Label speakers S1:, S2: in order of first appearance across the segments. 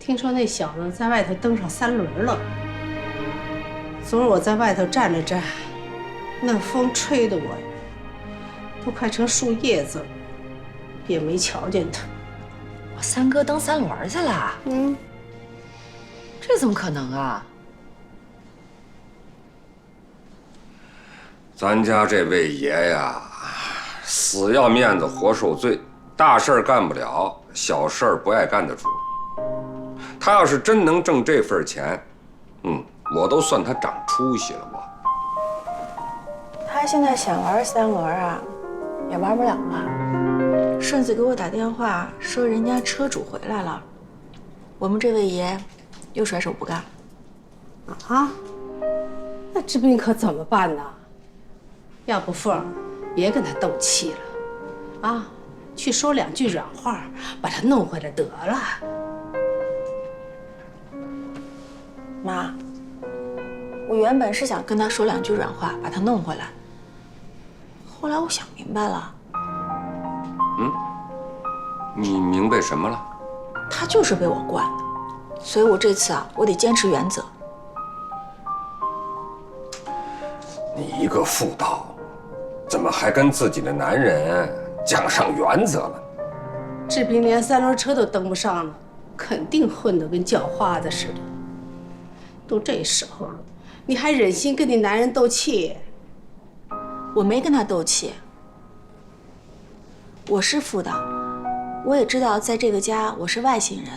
S1: 听说那小子在外头蹬上3轮了。昨儿我在外头站了站，那风吹得我呀，都快成树叶子了，也没瞧见他。
S2: 我三哥蹬3轮去了？这怎么可能啊？
S3: 咱家这位爷呀，死要面子活受罪，大事干不了，小事不爱干的主。他要是真能挣这份钱，我都算他长出息了。
S4: 他现在想玩3轮啊，也玩不了了。顺子给我打电话说人家车主回来了，我们这位爷又甩手不干。
S1: 啊？那志斌可怎么办呢？要不凤儿别跟他斗气了，啊，去说2句软话，把他弄回来得了。
S4: 妈，我原本是想跟他说2句软话，把他弄回来。后来我想明白了。
S3: 你明白什么了？
S4: 他就是被我惯的，所以我这次啊，我得坚持原则。
S3: 你一个妇道，怎么还跟自己的男人讲上原则了？
S1: 志斌连3轮车都蹬不上了，肯定混得跟叫花子似的。都这时候了，你还忍心跟你男人斗气？
S4: 我没跟他斗气。我是妇道，我也知道在这个家我是外星人，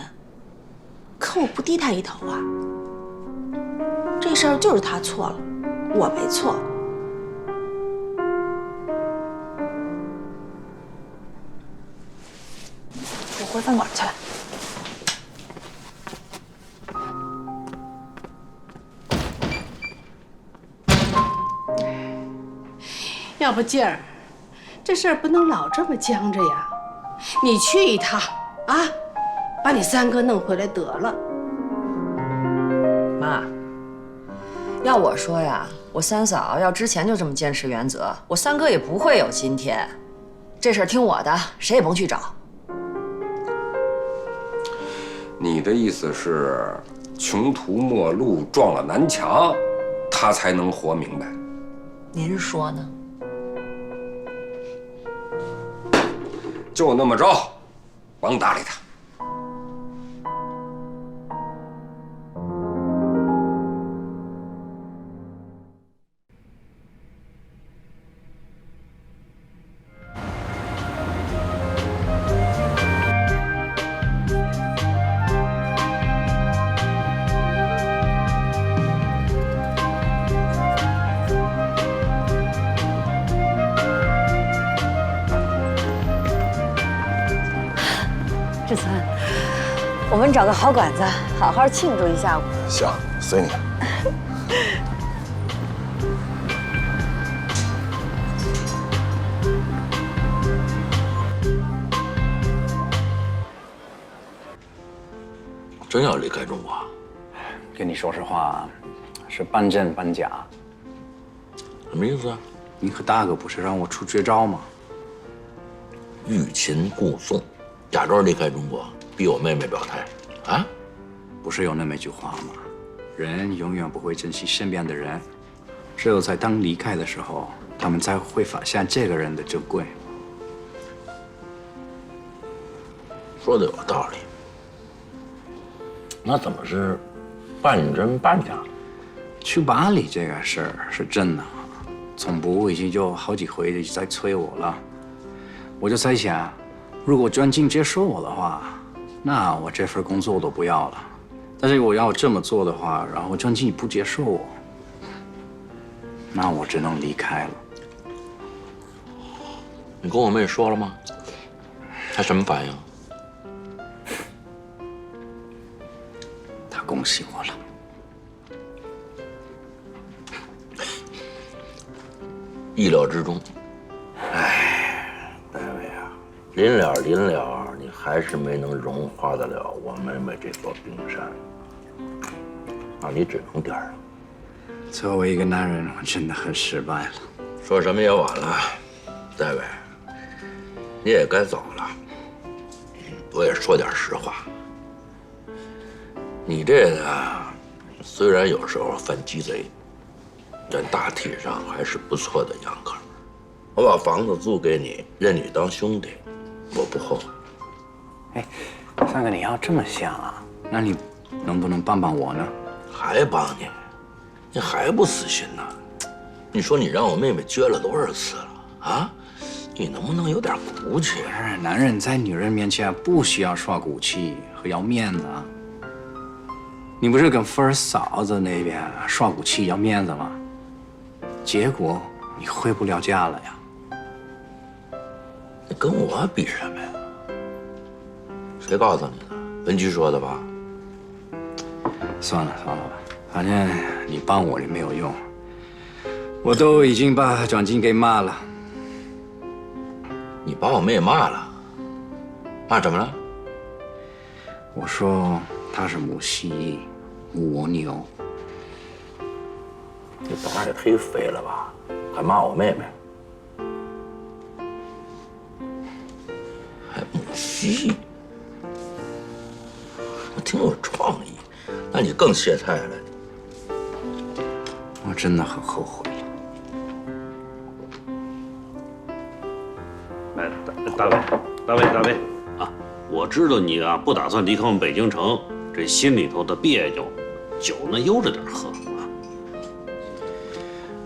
S4: 可我不低他一头啊。这事儿就是他错了，我没错。我回饭馆去了。
S1: 要不静儿，这事儿不能老这么僵着呀。你去一趟啊，把你3哥弄回来得了。
S2: 妈，要我说呀，我三嫂要之前就这么坚持原则，我三哥也不会有今天。这事儿听我的，谁也甭去找。
S3: 你的意思是，穷途末路撞了南墙，他才能活明白？
S2: 您说呢？
S3: 就那么着，甭搭理他。
S5: 志存，我们找个好馆子，好好庆祝一下午。
S6: 行，随你。
S7: 真要离开中国？
S8: 跟你说实话，是半真半假。
S7: 什么意思啊？
S8: 你和大哥不是让我出绝招吗？
S7: 欲擒故纵，假装离开中国，逼我妹妹表态，啊？
S8: 不是有那么一句话吗？人永远不会珍惜身边的人，只有在当离开的时候，他们才会发现这个人的珍贵。
S7: 说的有道理。那怎么是半真半假？
S8: 去巴黎这个事儿是真的，总部已经有好几回在催我了。我就在想，如果专静接受我的话，那我这份工作我都不要了。但是我要这么做的话，然后专静不接受我，那我只能离开了。
S7: 你跟我妹说了吗？她什么反应？
S8: 她恭喜我了。
S7: 意料之中。哎，大卫啊，临了，你还是没能融化得了我妹妹这座冰山，那你只能点儿了。
S8: 作为一个男人，我真的很失败了。
S7: 说什么也晚了，大卫，你也该走了。我也说点实话，你这个虽然有时候犯鸡贼，但大体上还是不错的样客。我把房子租给你，认你当兄弟，我不后悔。
S8: 哎，三哥，你要这么想啊，那你能不能帮帮我呢？
S7: 还帮你？你还不死心呢？你说你让我妹妹撅了多少次了啊？你能不能有点骨气？
S8: 男人在女人面前不需要耍骨气和要面子啊。你不是跟富儿嫂子那边耍骨气要面子吗？结果你回不了家了呀。
S7: 你跟我比什么呀？谁告诉你的？文菊说的吧？
S8: 算了吧，反正你帮我也没有用，我都已经把转金给骂了。
S7: 你把我妹骂了？骂怎么了？
S8: 我说她是母蜥，母蜗牛。
S7: 你胆也忒肥了吧？还骂我妹妹？还母蜥？我挺有创意，那你更歇菜了。
S8: 我真的很后悔。
S6: 哎，大卫啊！我知道你啊不打算离开我们北京城，这心里头的别扭，酒呢悠着点喝啊。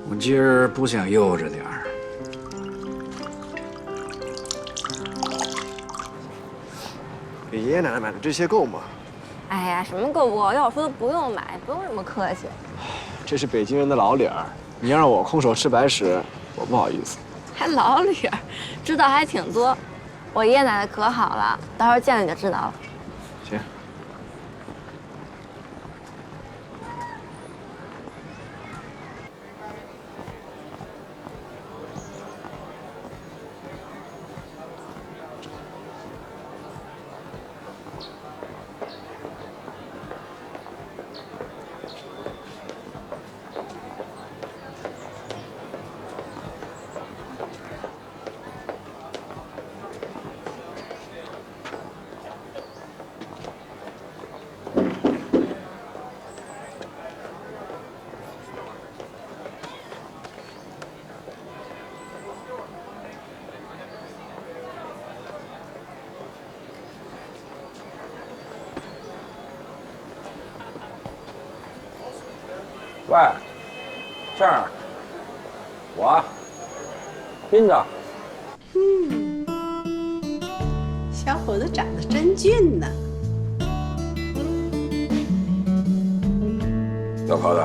S8: 我今儿不想悠着点儿。
S9: 给爷爷奶奶买的这些够吗？
S10: 哎呀，什么够不够？要我说都不用买，不用这么客气。
S9: 这是北京人的老理儿，你要让我空手吃白食，我不好意思。
S10: 还老理儿，知道还挺多。我爷爷奶奶可好了，到时候见了你就知道了。
S9: 行。
S7: 喂，倩儿，我，斌子。
S1: 小伙子长得真俊呢。
S3: 老婆子，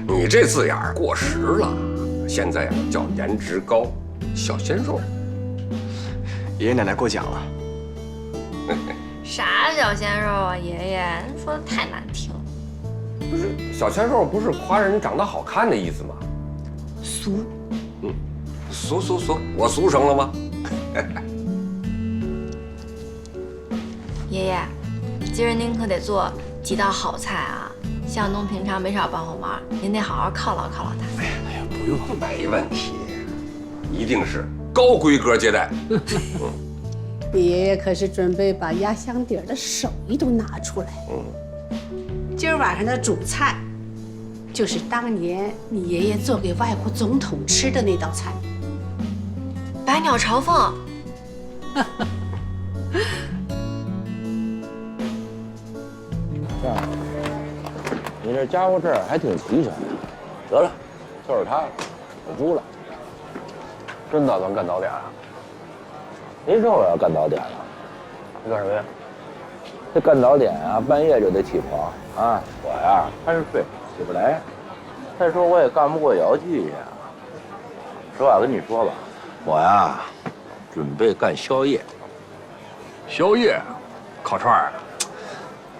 S3: 你这字眼儿过时了，现在呀叫颜值高，小鲜肉。
S9: 爷爷奶奶过奖了。
S10: 啥小鲜肉啊，爷爷，您说的太难听了。
S3: 不是小鲜肉，不是夸人长得好看的意思吗？
S10: 俗。
S3: 俗，我俗成了吗？
S10: 爷爷，今儿您可得做几道好菜啊，向东平常没少帮我忙，您得好好犒劳犒劳他。
S3: 哎呀，不用，没问题，一定是高规格接待。
S1: 你爷爷可是准备把压箱底儿的手艺都拿出来。今儿晚上的主菜，就是当年你爷爷做给外国总统吃的那道菜——
S10: 百鸟朝凤。
S7: 你这家伙事儿还挺齐全呀。得了，就是他，我猪了。
S9: 真打算干早点啊？
S7: 谁说我要干早点了？
S9: 你干什么呀？
S7: 这干早点啊，半夜就得起床啊。我呀，还是睡，起不来。再说我也干不过姚记呀。实话跟你说吧，我呀，准备干宵夜。
S8: 宵夜，烤串儿。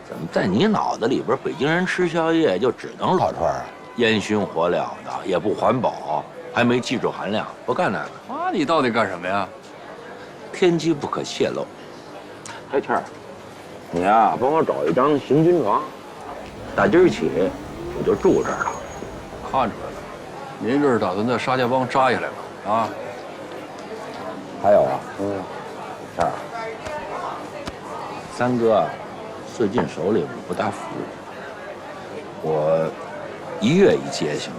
S7: 怎么在你脑子里边，北京人吃宵夜就只能烤串啊？烟熏火燎的，也不环保，还没技术含量，不干那个。
S8: 那你到底干什么呀？
S7: 天机不可泄露。哎，倩儿，你呀，帮我找一张行军床，打今儿起我就住这儿了。
S11: 看出来了，您这是打算在沙家浜扎下来吧？啊？
S7: 还有啊，倩儿，三哥最近手里我不大服，我1月一结行吗？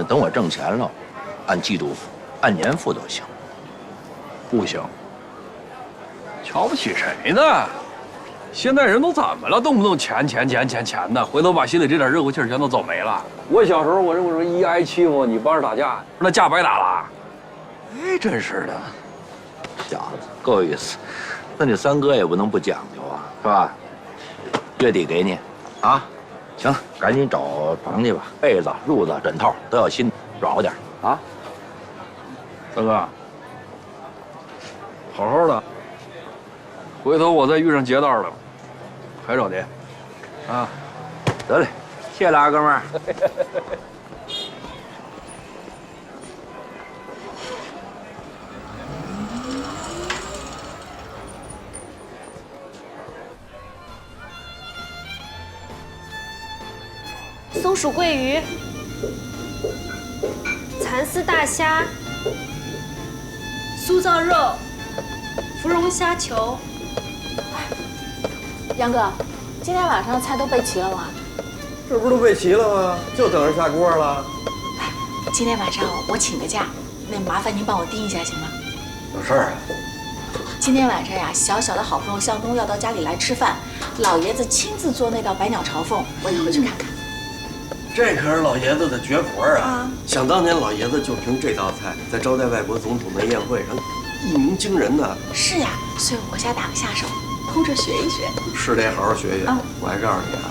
S7: 等我挣钱了，按季度付、按年付都行。
S11: 不行，瞧不起谁呢？现在人都怎么了？动不动钱的，回头把心里这点热乎气儿全都走没了。我小时候，我认为说一挨欺负，你帮着打架，那架白打了。哎，真是的，
S7: 小子够意思。那你三哥也不能不讲究啊，是吧？月底给你，啊，行，赶紧找房去吧，被子、褥子、枕头都要新，少点啊。
S11: 三哥，好好的，回头我再遇上劫道了，还找你，啊，
S7: 得嘞，谢谢俩哥们儿。
S12: 松鼠桂鱼、蚕丝大虾、酥造肉、芙蓉虾球。
S4: 杨哥，今天晚上的菜都备齐了吗？
S13: 这不是都备齐了吗？就等着下锅了。
S4: 今天晚上我请个假，那麻烦您帮我盯一下行吗？
S13: 有事儿啊？
S4: 今天晚上呀，小小的好朋友向东要到家里来吃饭，老爷子亲自做那道百鸟朝凤，我得回去看看。
S13: 这可是老爷子的绝活啊！想当年老爷子就凭这道菜，在招待外国总统的宴会上一鸣惊人呢。
S4: 是呀，所以我想打个下手，偷着学一学。
S13: 是得好好学学。我还告诉你啊，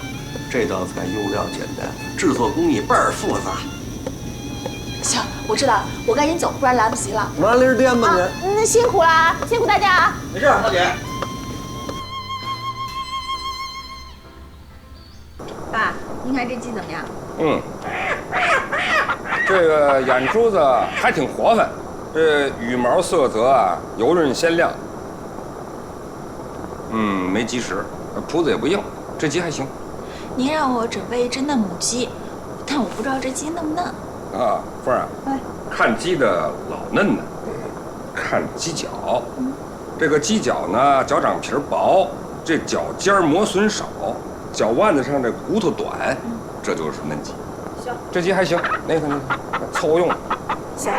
S13: 这道菜用料简单，制作工艺倍儿复杂。
S4: 行，我知道，我赶紧走，不然来不及了。
S13: 麻溜颠吧你。
S4: 那辛苦啦，辛苦大家啊！
S13: 没事，大姐。
S10: 爸，您看这鸡怎么样？
S3: 这个眼珠子还挺活泛，这羽毛色泽啊油润鲜亮。没鸡食，脯子也不硬，这鸡还行。
S4: 您让我准备一只嫩母鸡，但我不知道这鸡嫩不嫩。
S3: 啊，凤儿啊，看鸡的老嫩呢，看鸡脚。这个鸡脚呢，脚掌皮薄，这脚尖磨损少，脚腕子上这骨头短，这就是嫩鸡。
S4: 行，
S3: 这鸡还行，那个凑合用。
S4: 行。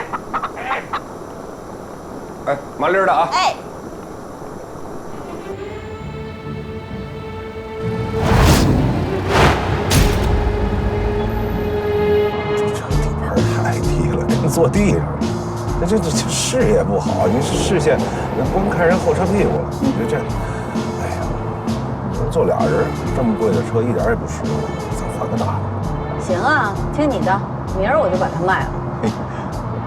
S3: 哎，麻利的啊。
S4: 哎。
S14: 太低了，跟坐地上了。这视野不好，你视线光看人后车屁股了。你这，哎呀，坐俩人，这么贵的车一点也不实用，咱换个大的。
S5: 行啊，听你的，明儿我就把它卖了。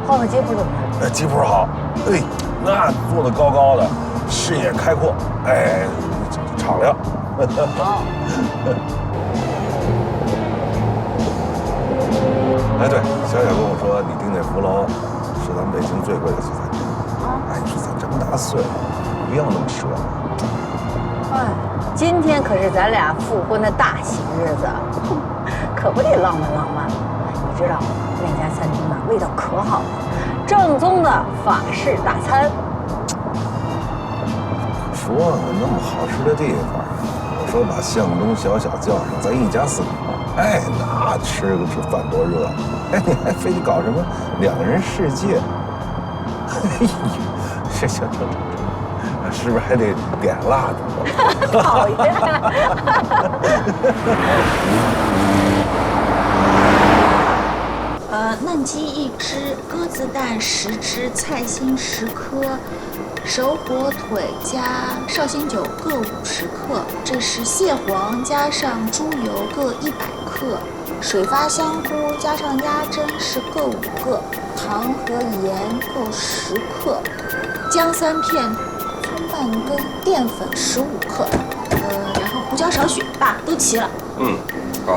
S5: 换个吉普怎么样？
S14: 吉普好，哎，那坐得高高的，视野开阔，哎，敞亮。哎，对，小小跟我说，你订那福楼是咱们北京最贵的西餐厅。哎，你说咱这么大岁数，一样那么奢吗？
S5: 哎，今天可是咱俩复婚的大喜日子，可不得浪漫浪漫。你知道那家餐厅啊，味道可好了，正宗的法式大餐。
S14: 说呢，那么好吃的地方，我说把向东、小小叫上，咱一家4口。哎，那吃饭多热闹！哎，你还非得搞什么2人世界？哎呦，行，是不是还得点蜡烛？
S5: 讨厌！
S4: 嫩鸡1只，鸽子蛋10只，菜心10颗，熟火腿加绍兴酒各50克，这是蟹黄加上猪油各100克，水发香菇加上鸭胗是各5个，糖和盐各10克，姜3片，葱半根，淀粉15克，然后胡椒少许，爸都齐了。
S3: 好。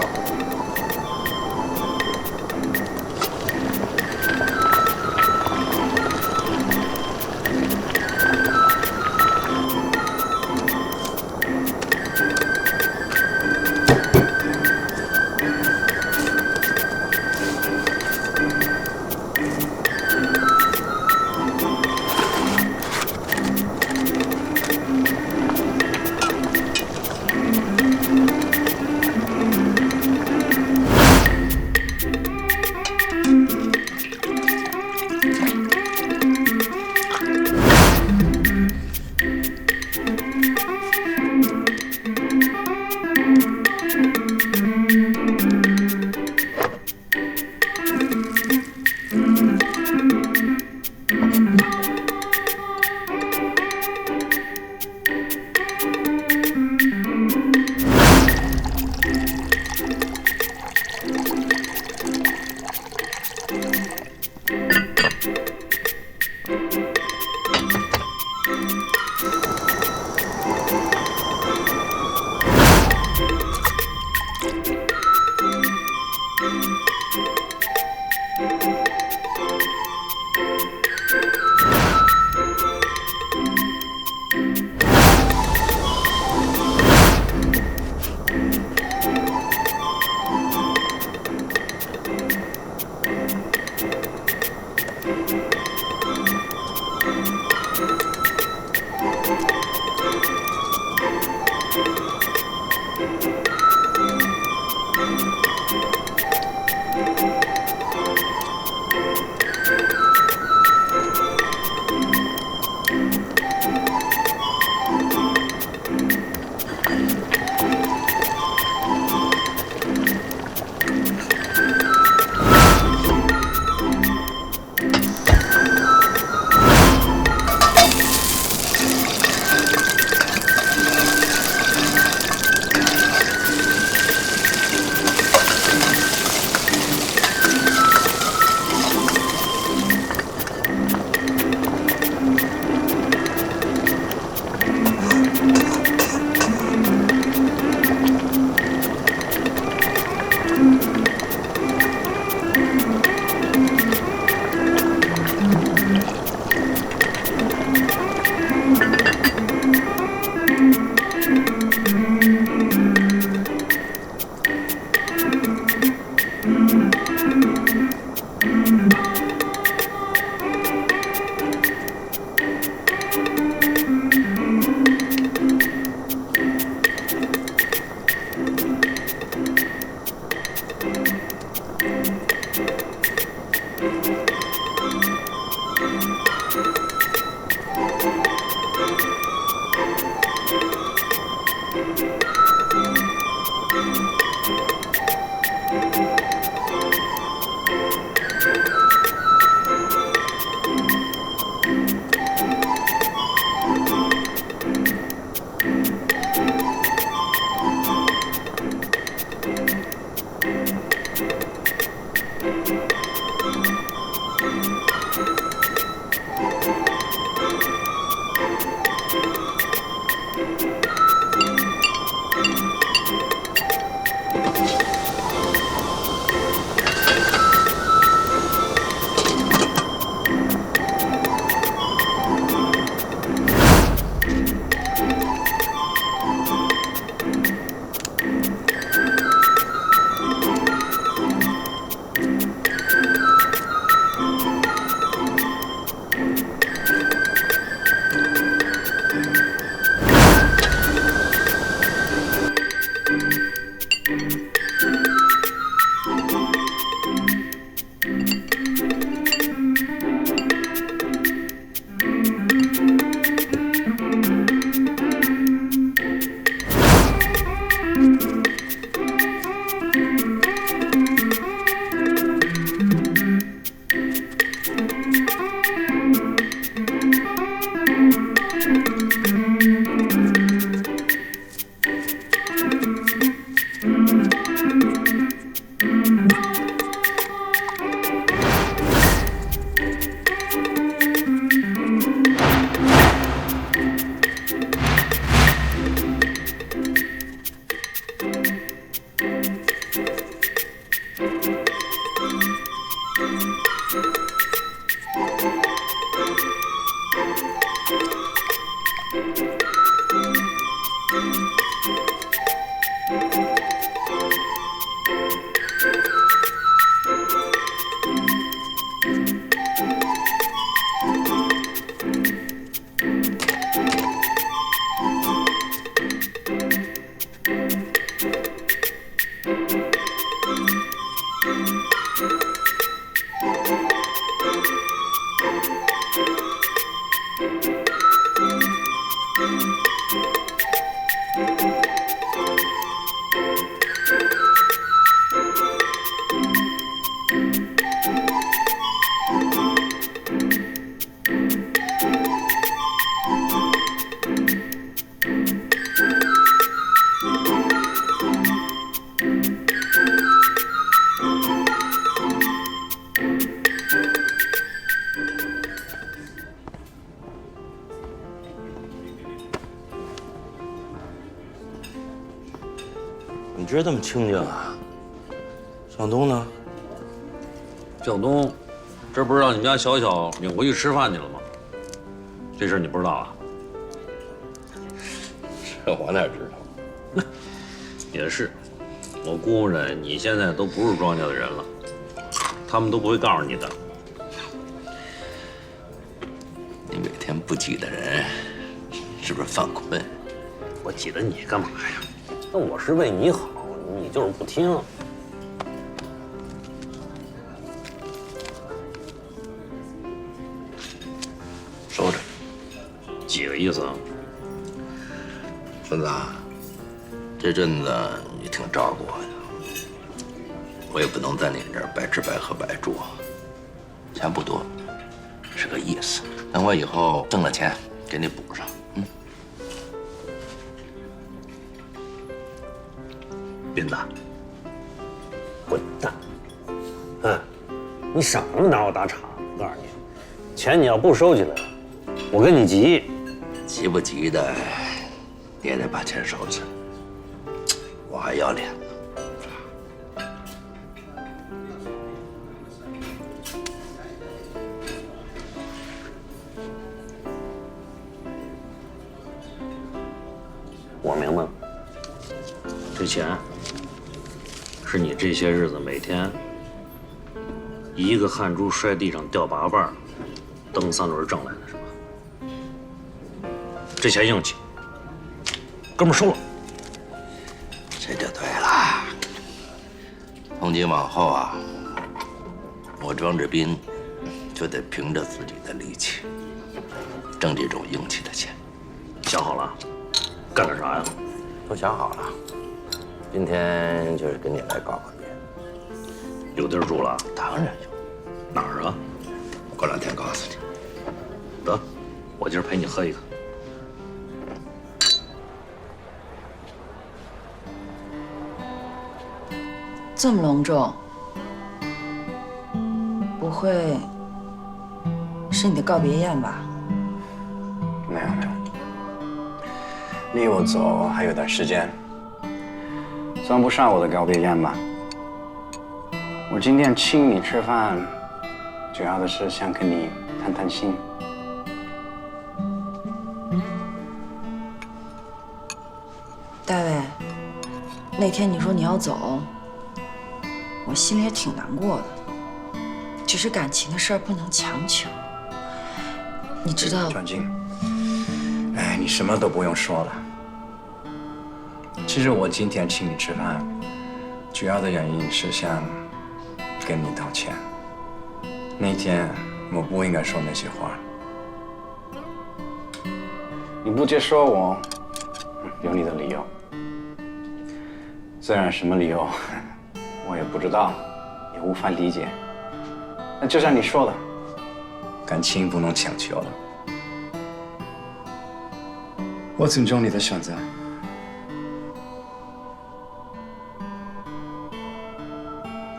S7: 你这么清静啊？向东呢？
S6: 向东，这不是让你们家小小领回去吃饭去了吗？这事你不知道啊？
S7: 这我哪知道？
S6: 也是，我估摸着你现在都不是庄家的人了，他们都不会告诉你的。
S7: 你每天不记得人，是不是犯困？
S6: 我记得你干嘛呀？那我是为你好，你就是不听。
S7: 收着。
S6: 几个意思啊？
S7: 孙子，这阵子你挺照顾我的，我也不能在你这儿白吃白喝白住，钱不多，是个意思。等我以后挣了钱，给你补上。
S6: 斌子，混蛋！你少他妈拿我打岔！我告诉你，钱你要不收起来，我跟你急。
S7: 急不急的，你也得把钱收起来。我还要脸呢。
S6: 我明白了，这钱是你这些日子每天一个汗珠摔地上掉8瓣，蹬3轮挣来的，是吧？这钱硬气，哥们儿收了。
S7: 这就对了。从今往后啊，我庄志斌就得凭着自己的力气挣这种硬气的钱。
S6: 想好了，干点啥呀？
S7: 都想好了。今天就是跟你来告个别。
S6: 有地儿住了？
S7: 当然有。
S6: 哪儿啊？
S7: 过2天告诉你。
S6: 得，我今儿陪你喝一个。
S2: 这么隆重，不会是你的告别宴吧？
S8: 没有。离我走还有点时间，算不上我的告别宴吧。我今天请你吃饭，主要的是想跟你谈谈心。
S2: 大卫，那天你说你要走，我心里也挺难过的。只是感情的事儿不能强求，你知道。
S8: 转静，哎，你什么都不用说了。其实我今天请你吃饭，主要的原因是想跟你道歉。那天我不应该说那些话。你不接受我，有你的理由。虽然什么理由我也不知道，也无法理解。那就像你说的，感情不能强求了。我尊重你的选择。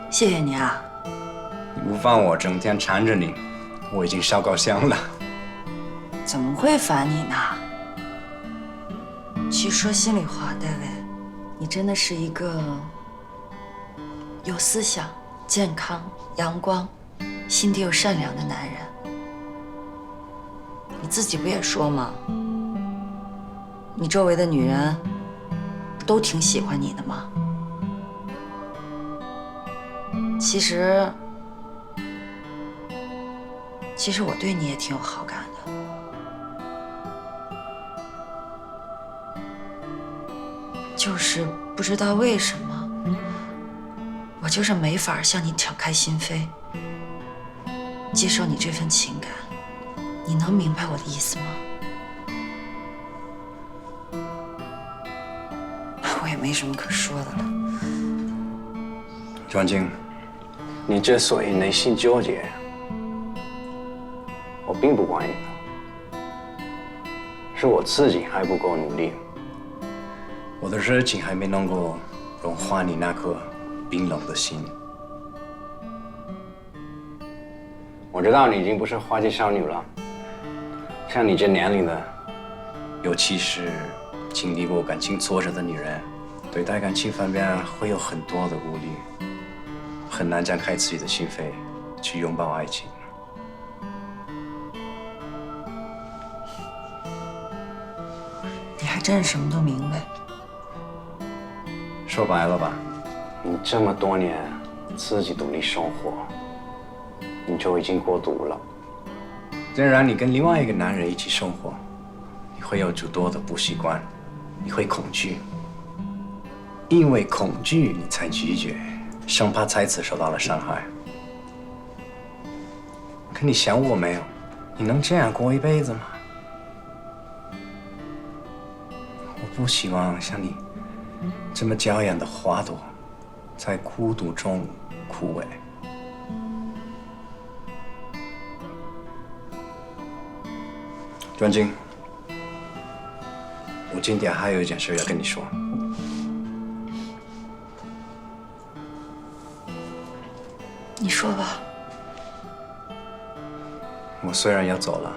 S2: 谢谢你啊！
S8: 你不放我整天缠着你，我已经烧高香了。
S2: 怎么会烦你呢？其实说心里话，戴维，你真的是一个有思想、健康、阳光、心地又善良的男人。你自己不也说吗？你周围的女人都挺喜欢你的吗？其实我对你也挺有好感的。就是不知道为什么，我就是没法向你敞开心扉，接受你这份情感。你能明白我的意思吗？我也没什么可说的了。
S8: 庄静，你之所以内心纠结，我并不怪你，是我自己还不够努力。我的热情还没能够融化你那颗冰冷的心。我知道你已经不是花季少女了，像你这年龄的，尤其是经历过感情挫折的女人，对待感情方面会有很多的顾虑，很难展开自己的心扉去拥抱爱情。
S2: 你还真是什么都明白。
S8: 说白了吧，你这么多年自己独立生活，你就已经过度了。既然你跟另外一个男人一起生活，你会有诸多的不习惯，你会恐惧，因为恐惧你才拒绝，生怕再次受到了伤害。可你想过没有？你能这样过一辈子吗？我不希望像你这么娇艳的花朵，在孤独中枯萎。专精，我今天还有一件事要跟你说。
S2: 你说吧。
S8: 我虽然要走了，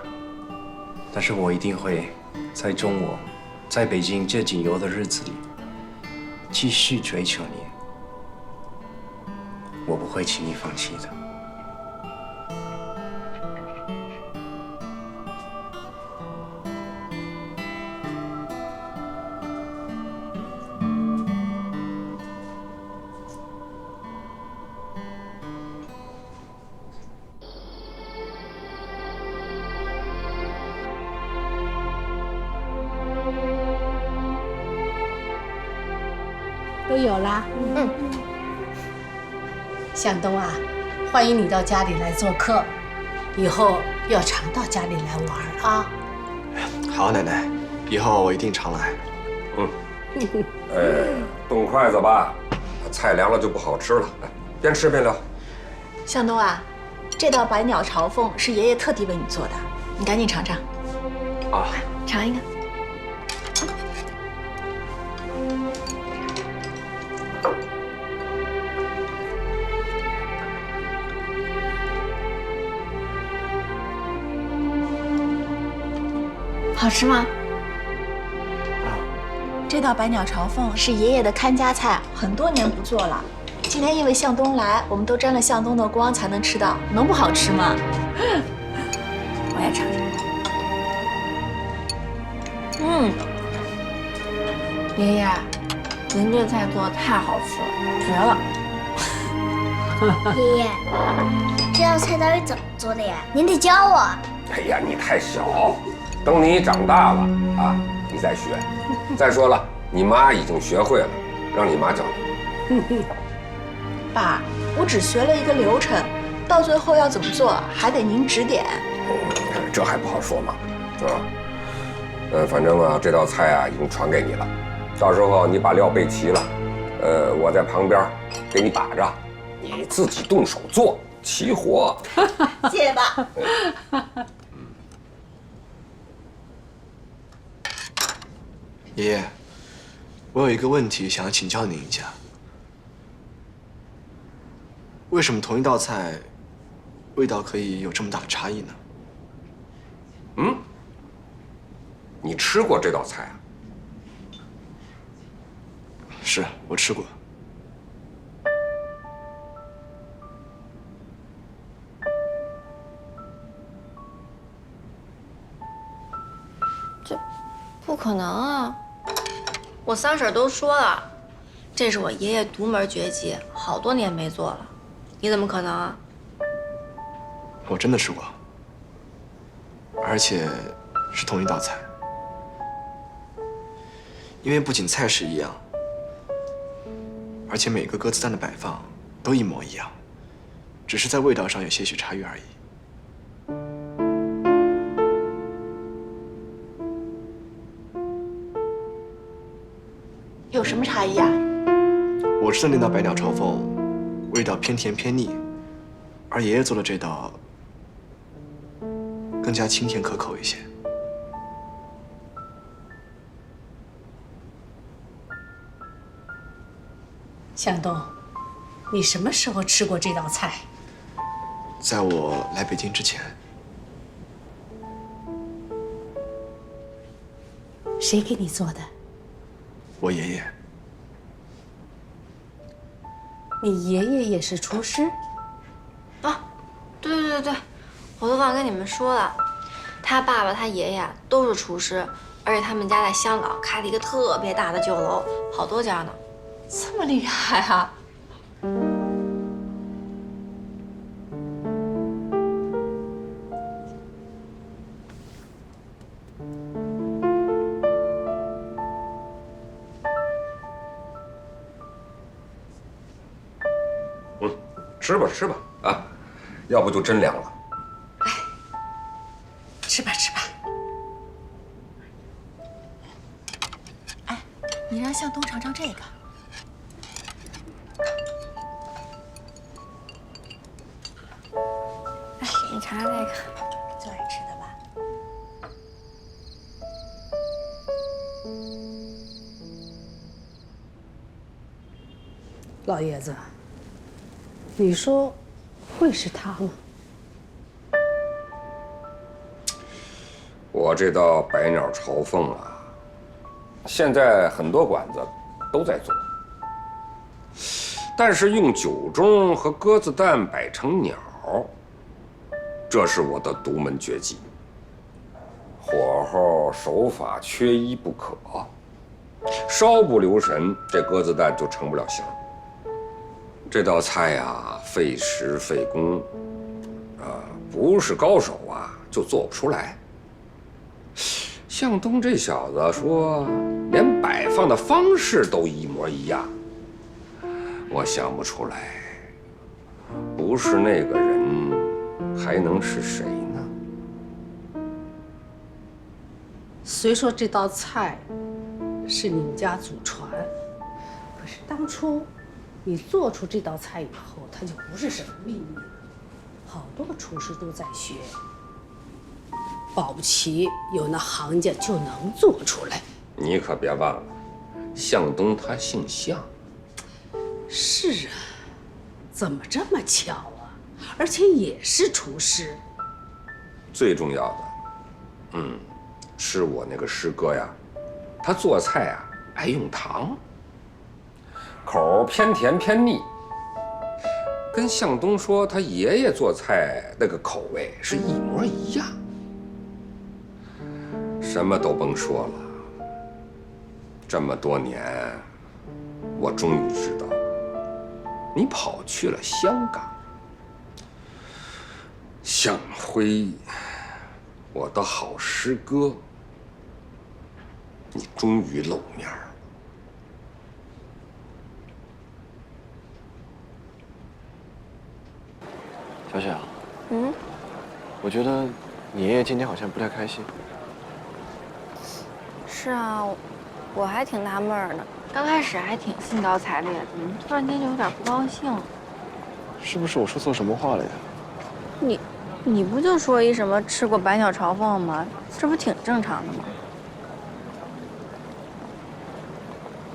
S8: 但是我一定会在中国，在北京这仅有的日子里，继续追求你。我不会轻易放弃的。
S1: 都有啦。向东啊，欢迎你到家里来做客，以后要常到家里来玩啊。
S9: 好，奶奶，以后我一定常来。
S3: 动筷子吧，菜凉了就不好吃了。来，边吃边聊。
S4: 向东啊，这道百鸟朝凤是爷爷特地为你做的，你赶紧尝尝。
S9: 啊，
S4: 尝一个。
S10: 好吃吗？
S4: 这道百鸟朝凤是爷爷的看家菜，很多年不做了。今天因为向东来，我们都沾了向东的光才能吃到，能不好吃吗？
S10: 我也尝尝。爷爷，您这菜做的太好吃了，绝了！
S15: 爷爷，这道菜到底怎么做的呀？您得教我。
S3: 哎呀，你太小，等你长大了啊，你再学。再说了，你妈已经学会了，让你妈教你。
S4: 爸，我只学了一个流程，到最后要怎么做还得您指点。
S3: 这还不好说嘛，是吧？反正啊，这道菜啊已经传给你了，到时候你把料备齐了，我在旁边给你把着，你自己动手做，齐活。
S4: 谢谢爸。
S9: 爷爷，我有一个问题想要请教您一下。为什么同一道菜，味道可以有这么大的差异呢？
S3: 你吃过这道菜啊？
S9: 是我吃过。
S10: 这不可能啊！我三婶都说了，这是我爷爷独门绝技，好多年没做了，你怎么可能啊？
S9: 我真的吃过，而且是同一道菜。因为不仅菜式一样，而且每个鸽子蛋的摆放都一模一样，只是在味道上有些许差异而已。
S4: 有什么差异啊？
S9: 我吃的那道百鸟朝凤，味道偏甜偏腻，而爷爷做的这道更加清甜可口一些。
S1: 向东，你什么时候吃过这道菜？
S9: 在我来北京之前。
S1: 谁给你做的？
S9: 我爷爷。
S1: 你爷爷也是厨师？
S10: 啊，对，我都忘跟你们说了，他爸爸他爷爷都是厨师，而且他们家在香港开了一个特别大的酒楼，好多家呢。
S4: 这么厉害啊！
S3: 吃吧啊，要不就真凉了。
S1: 吃吧。
S4: 哎，你让让向东尝尝这个。
S10: 哎，你尝尝这个，
S4: 最爱吃的吧？
S1: 老爷子，你说会是他吗？
S3: 我这道百鸟朝凤啊，现在很多馆子都在做，但是用酒盅和鸽子蛋摆成鸟，这是我的独门绝技。火候手法缺一不可，稍不留神，这鸽子蛋就成不了形。这道菜呀，费时费工，不是高手啊就做不出来。向东这小子说，连摆放的方式都一模一样，我想不出来，不是那个人，还能是谁呢？
S1: 虽说这道菜是你们家祖传，可是当初你做出这道菜以后，它就不是什么秘密了，好多厨师都在学。保不齐有那行家就能做出来。
S3: 你可别忘了，向东他姓向。
S1: 是啊，怎么这么巧啊？而且也是厨师。
S3: 最重要的，是我那个师哥呀，他做菜啊爱用糖，口偏甜偏腻，跟向东说他爷爷做菜那个口味是一模一样。什么都甭说了，这么多年，我终于知道，你跑去了香港。向辉，我的好师哥，你终于露面了。
S9: 小小，我觉得你爷爷今天好像不太开心。
S10: 是啊，我还挺纳闷的，刚开始还挺兴高采烈的，怎么突然间就有点不高兴了？
S9: 是不是我说错什么话了呀？
S10: 你不就说一什么吃过百鸟朝凤吗？这不挺正常的吗？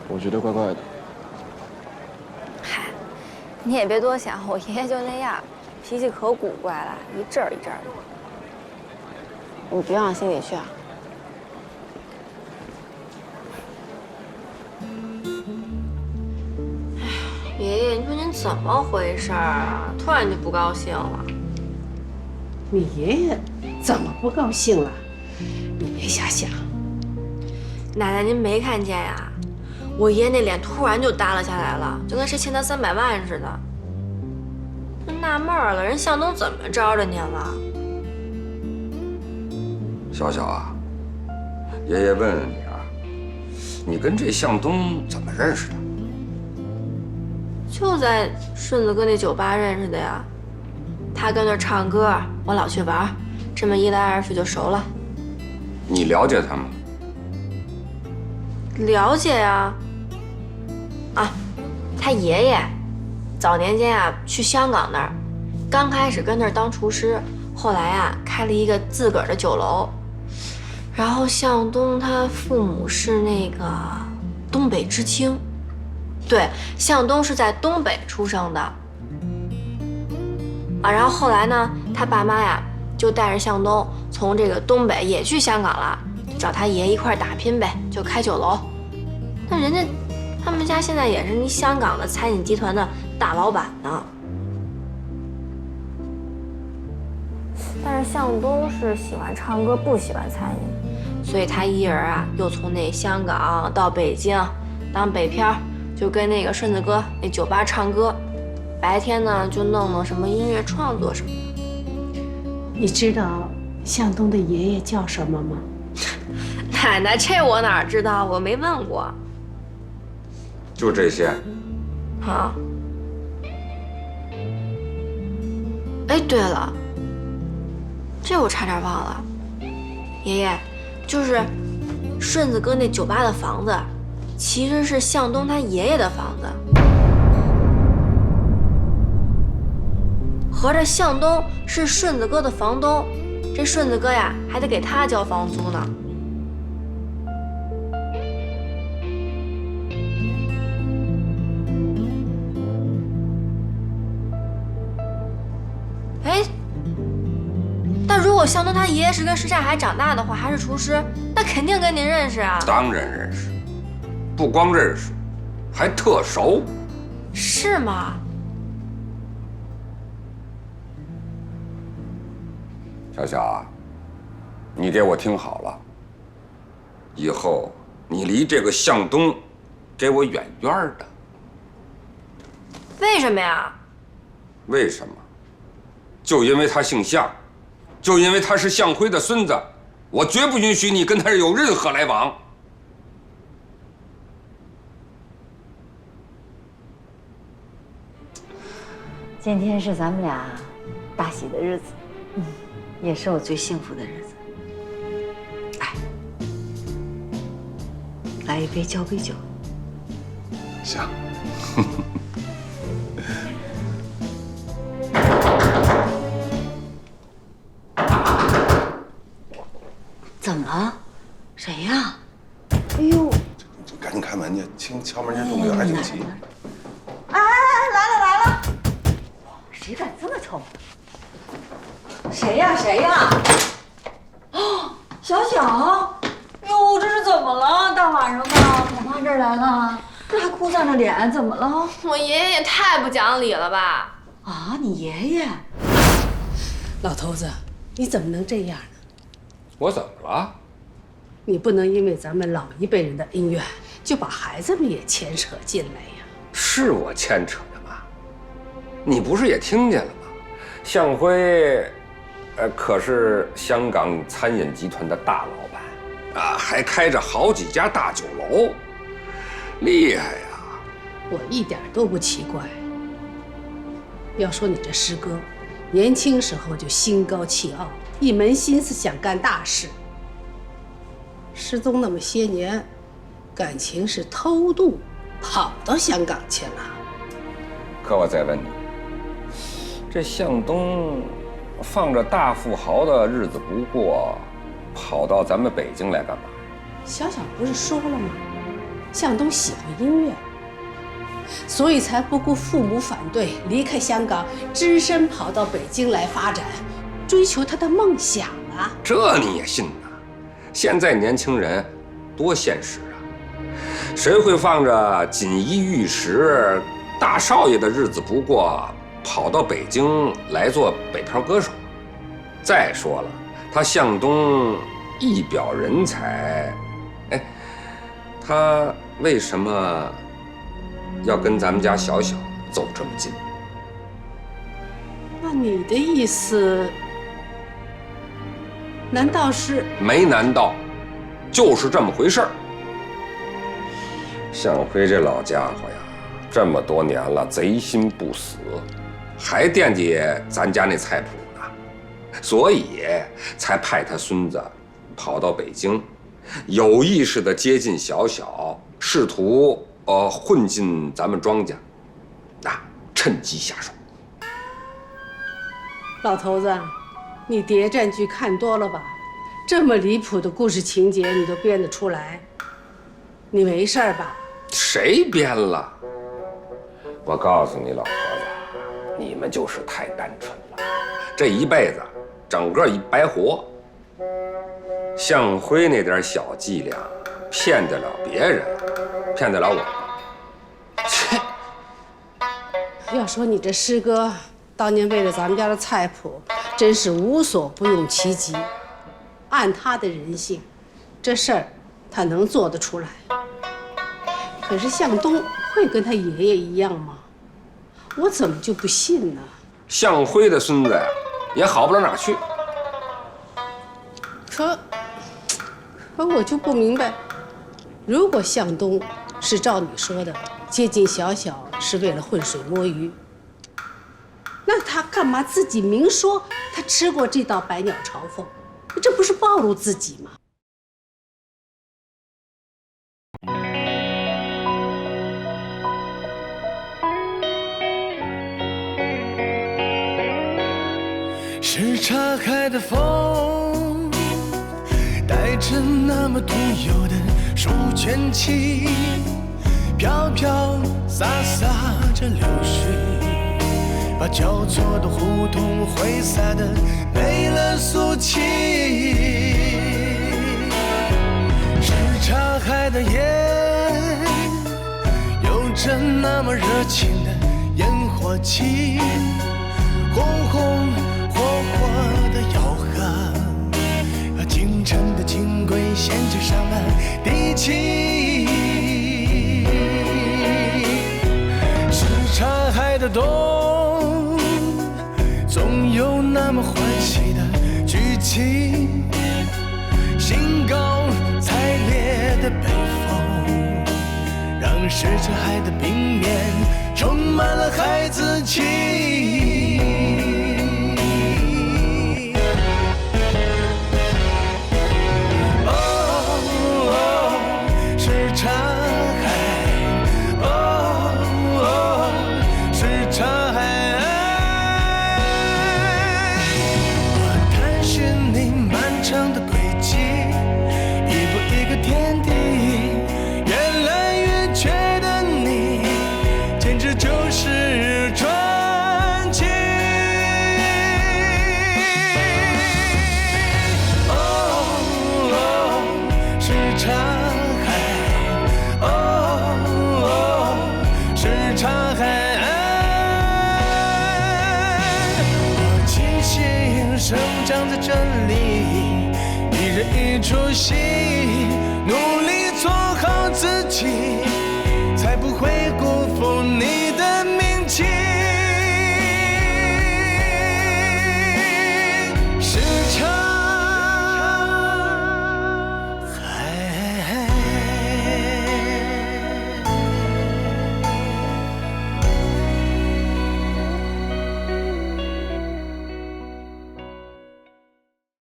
S9: 我觉得怪怪的。
S10: 嗨，你也别多想，我爷爷就那样，脾气可古怪了，一阵儿一阵儿的。你别往心里去啊。爷爷，你说您怎么回事啊？突然就不高兴了？
S1: 你爷爷怎么不高兴了？你别瞎想。
S10: 奶奶，您没看见呀？我爷爷那脸突然就耷拉下来了，就跟谁欠他300万似的。就纳闷了，人向东怎么招着您了？
S3: 小小啊，爷爷问问你啊，你跟这向东怎么认识的？
S10: 就在顺子哥那酒吧认识的呀。他跟那儿唱歌，我老去玩，这么一来二去就熟了。
S3: 你了解他吗？
S10: 了解呀。啊，他爷爷早年间啊去香港那儿，刚开始跟那儿当厨师，后来啊开了一个自个儿的酒楼。然后向东他父母是那个东北知青，对，向东是在东北出生的。啊，然后后来呢，他爸妈呀就带着向东从这个东北也去香港了，找他爷一块儿打拼呗，就开酒楼。那人家他们家现在也是那香港的餐饮集团的大老板呢。但是向东是喜欢唱歌，不喜欢餐饮，所以他一人啊又从那香港到北京当北漂，就跟那个顺子哥那酒吧唱歌。白天呢，就弄什么音乐创作什么的。
S1: 你知道向东的爷爷叫什么吗？
S10: 奶奶，这我哪知道？我没问过。
S3: 就这些。
S10: 啊。哎，对了，这我差点忘了，爷爷，就是顺子哥那酒吧的房子，其实是向东他爷爷的房子。合着向东是顺子哥的房东，这顺子哥呀还得给他交房租呢。哎，但如果向东他爷爷是跟什刹海长大的话，还是厨师，那肯定跟您认识啊。
S3: 当然认识，不光认识，还特熟。
S10: 是吗？
S3: 小小啊，你给我听好了，以后你离这个向东，给我远远的。
S10: 为什么呀？
S3: 为什么？就因为他姓向，就因为他是向辉的孙子，我绝不允许你跟他有任何来往。
S5: 今天是咱们俩大喜的日子，也是我最幸福的日子。来，来一杯交杯酒。
S3: 行。
S5: 怎么了？谁呀？哎呦！
S14: 赶紧开门去，敲门声重要，还挺急。
S5: 哎，来了！谁敢这么敲门？谁呀？哦，小小，哟，这是怎么了？大晚上的跑到这儿来了，这还哭丧着脸，怎么了？
S10: 我爷爷也太不讲理了吧！
S5: 啊，你爷爷？
S1: 老头子，你怎么能这样呢？
S3: 我怎么了？
S1: 你不能因为咱们老一辈人的恩怨，就把孩子们也牵扯进来呀。
S3: 是我牵扯的吗？你不是也听见了吗？向辉，可是香港餐饮集团的大老板啊，还开着好几家大酒楼，厉害呀！
S1: 我一点都不奇怪。要说你这师哥，年轻时候就心高气傲，一门心思想干大事。失踪那么些年，感情是偷渡跑到香港去了。
S3: 可我再问你，这向东放着大富豪的日子不过，跑到咱们北京来干嘛？
S1: 小小不是说了吗？向东喜欢音乐，所以才不顾父母反对，离开香港，只身跑到北京来发展，追求他的梦想啊！
S3: 这你也信呐？现在年轻人多现实啊，谁会放着锦衣玉食、大少爷的日子不过，跑到北京来做北漂歌手？再说了，他向东一表人才，哎，他为什么要跟咱们家小小走这么近？
S1: 那你的意思，难道是？
S3: 没难道，就是这么回事儿。向辉这老家伙呀，这么多年了，贼心不死，还惦记咱家那菜谱呢，所以才派他孙子跑到北京，有意识地接近小小，试图混进咱们庄家，趁机下手。
S1: 老头子，你谍战剧看多了吧？这么离谱的故事情节你都编得出来？你没事吧？
S3: 谁编了？我告诉你，老婆子，你们就是太单纯了，这一辈子整个一白活。向辉那点小伎俩，骗得了别人，骗得了我吗？切！
S1: 要说你这师哥当年为了咱们家的菜谱，真是无所不用其极。按他的人性，这事儿他能做得出来。可是向东会跟他爷爷一样吗？我怎么就不信呢？
S3: 向辉的孙子呀，也好不到哪儿去。
S1: 可我就不明白，如果向东是照你说的接近小小是为了浑水摸鱼，那他干嘛自己明说他吃过这道百鸟朝凤？这不是暴露自己吗？
S16: 什刹海的风，带着那么独有的书卷气，飘飘洒洒着流水，把交错的胡同挥洒的没了俗气。什刹海的夜，有着那么热情的烟火气，红红火火的吆喝，京城的金龟衔着上了地气。什刹海的冬，总有那么欢喜的剧情，兴高采烈的北风，让什刹海的冰面充满了孩子气。